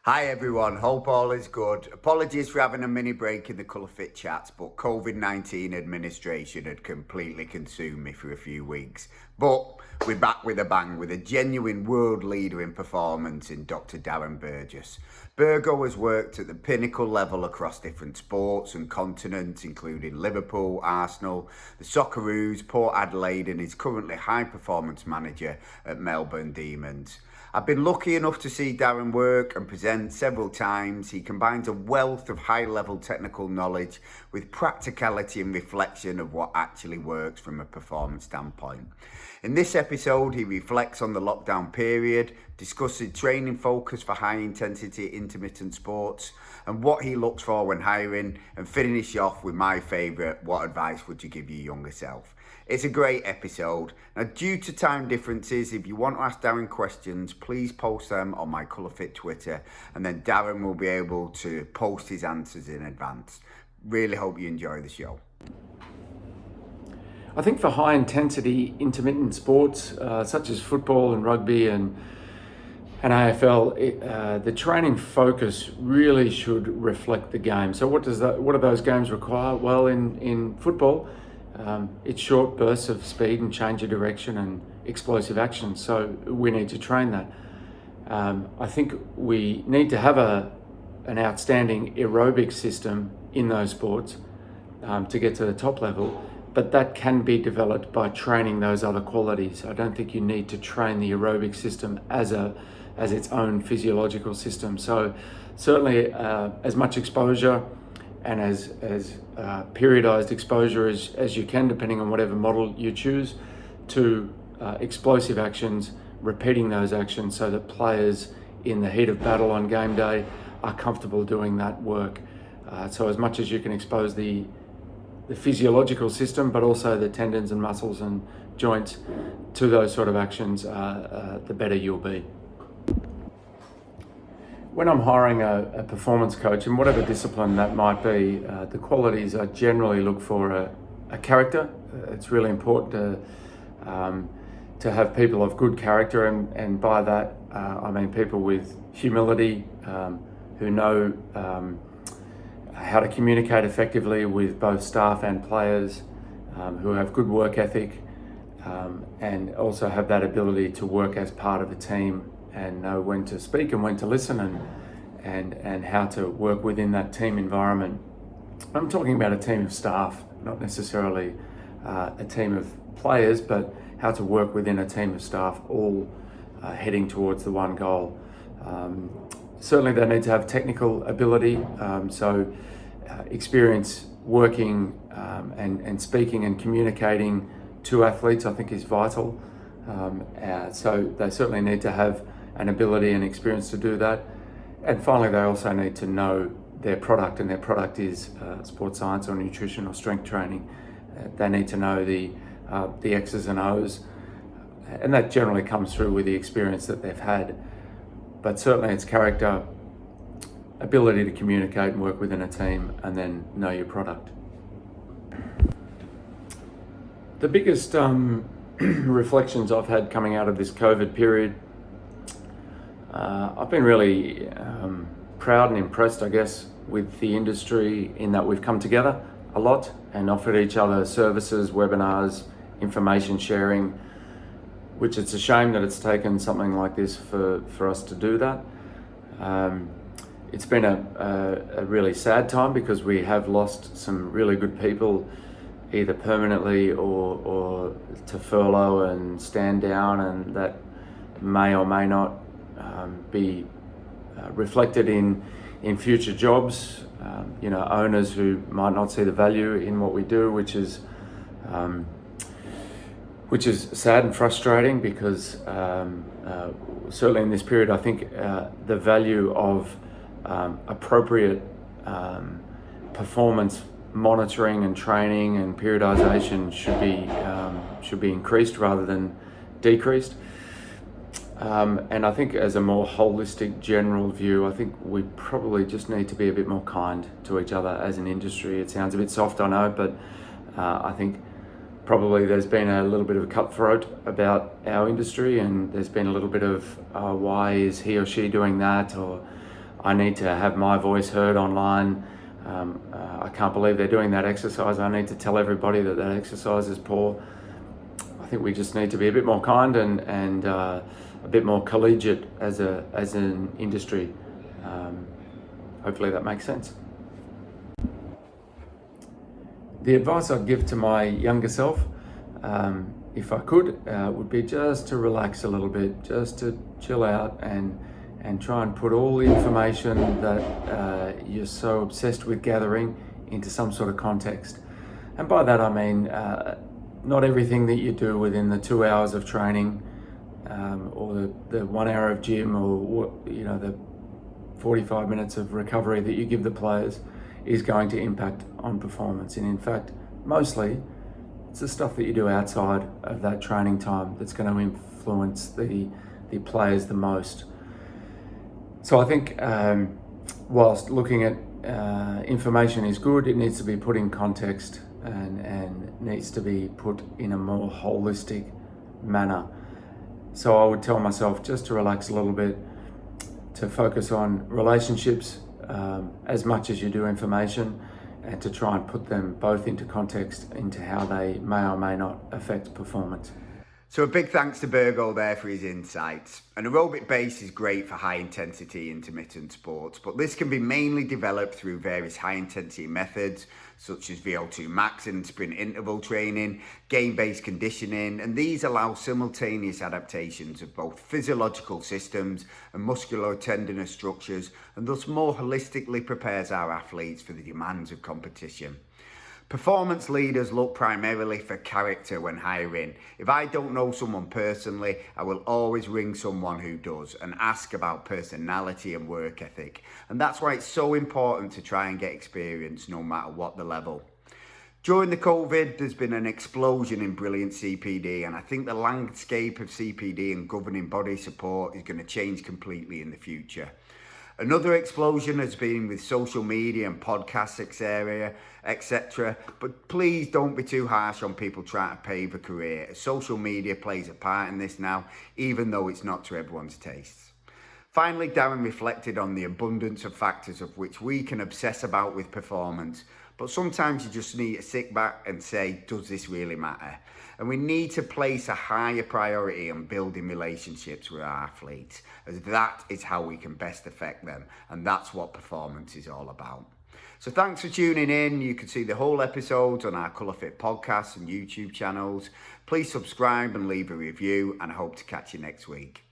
Hi everyone, hope all is good. Apologies for having a mini break in the Colour Fit chats, but COVID-19 administration had completely consumed me for a few weeks. But we're back with a bang with a genuine world leader in performance in Dr. Darren Burgess. Burgo has worked at the pinnacle level across different sports and continents, including Liverpool, Arsenal, the Socceroos, Port Adelaide, and is currently high performance manager at Melbourne Demons. I've been lucky enough to see Darren work and present several times. He combines a wealth of high-level technical knowledge with practicality and reflection of what actually works from a performance standpoint. In this episode, he reflects on the lockdown period, discusses training focus for high-intensity intermittent sports, and what he looks for when hiring, and finish off with my favourite, what advice would you give your younger self? It's a great episode. Now, due to time differences, if you want to ask Darren questions, please post them on my Colour Fit Twitter, and then Darren will be able to post his answers in advance. Really hope you enjoy the show. I think for high intensity intermittent sports, such as football and rugby and AFL, the training focus really should reflect the game. So what do those games require? Well, in football, it's short bursts of speed and change of direction and explosive action. So we need to train that. I think we need to have an outstanding aerobic system in those sports to get to the top level, but that can be developed by training those other qualities. I don't think you need to train the aerobic system as its own physiological system. So certainly as much exposure and as periodized exposure as you can, depending on whatever model you choose, to explosive actions, repeating those actions so that players in the heat of battle on game day are comfortable doing that work. So as much as you can expose the physiological system, but also the tendons and muscles and joints to those sort of actions, the better you'll be. When I'm hiring a performance coach, in whatever discipline that might be, the qualities I generally look for a character. It's really important to have people of good character, and by that I mean people with humility, who know how to communicate effectively with both staff and players, who have good work ethic, and also have that ability to work as part of a team and know when to speak and when to listen and how to work within that team environment. I'm talking about a team of staff, not necessarily a team of players, but how to work within a team of staff, all heading towards the one goal. Certainly they need to have technical ability, so experience working and speaking and communicating to athletes I think is vital. So they certainly need to have an ability and experience to do that. And finally, they also need to know their product, and their product is sports science or nutrition or strength training. They need to know the X's and O's, and that generally comes through with the experience that they've had. But certainly it's character, ability to communicate and work within a team, and then know your product. The biggest reflections I've had coming out of this COVID period, I've been really proud and impressed, I guess, with the industry in that we've come together a lot and offered each other services, webinars, information sharing, which it's a shame that it's taken something like this for us to do that. It's been a really sad time because we have lost some really good people, either permanently or to furlough and stand down, and that may or may not be reflected in future jobs. Owners who might not see the value in what we do, which is sad and frustrating, because certainly in this period I think the value of appropriate performance monitoring and training and periodization should be increased rather than decreased. And I think as a more holistic general view, I think we probably just need to be a bit more kind to each other as an industry. It sounds a bit soft, I know, but I think probably there's been a little bit of a cutthroat about our industry, and there's been a little bit of why is he or she doing that, or I need to have my voice heard online. I can't believe they're doing that exercise. I need to tell everybody that that exercise is poor. I think we just need to be a bit more kind and a bit more collegiate as an industry. Hopefully that makes sense. The advice I'd give to my younger self, if I could, would be just to relax a little bit, just to chill out and try and put all the information that you're so obsessed with gathering into some sort of context. And by that I mean not everything that you do within the 2 hours of training or the 1 hour of gym or the 45 minutes of recovery that you give the players is going to impact on performance. And in fact, mostly it's the stuff that you do outside of that training time that's going to influence the players the most. So I think whilst looking at information is good, it needs to be put in context and needs to be put in a more holistic manner. So I would tell myself just to relax a little bit, to focus on relationships as much as you do information, and to try and put them both into context into how they may or may not affect performance. So a big thanks to Burgo there for his insights. An aerobic base is great for high intensity intermittent sports, but this can be mainly developed through various high intensity methods such as VO2 max and sprint interval training, game-based conditioning, and these allow simultaneous adaptations of both physiological systems and musculotendinous structures, and thus more holistically prepares our athletes for the demands of competition. Performance leaders look primarily for character when hiring. If I don't know someone personally, I will always ring someone who does and ask about personality and work ethic. And that's why it's so important to try and get experience no matter what the level. During the COVID, there's been an explosion in brilliant CPD, and I think the landscape of CPD and governing body support is going to change completely in the future. Another explosion has been with social media and podcasts, etc. But please don't be too harsh on people trying to pave a career, as social media plays a part in this now, even though it's not to everyone's tastes. Finally, Darren reflected on the abundance of factors of which we can obsess about with performance, but sometimes you just need to sit back and say, does this really matter? And we need to place a higher priority on building relationships with our athletes, as that is how we can best affect them, and that's what performance is all about. So thanks for tuning in. You can see the whole episodes on our ColourFit podcast and YouTube channels. Please subscribe and leave a review, and I hope to catch you next week.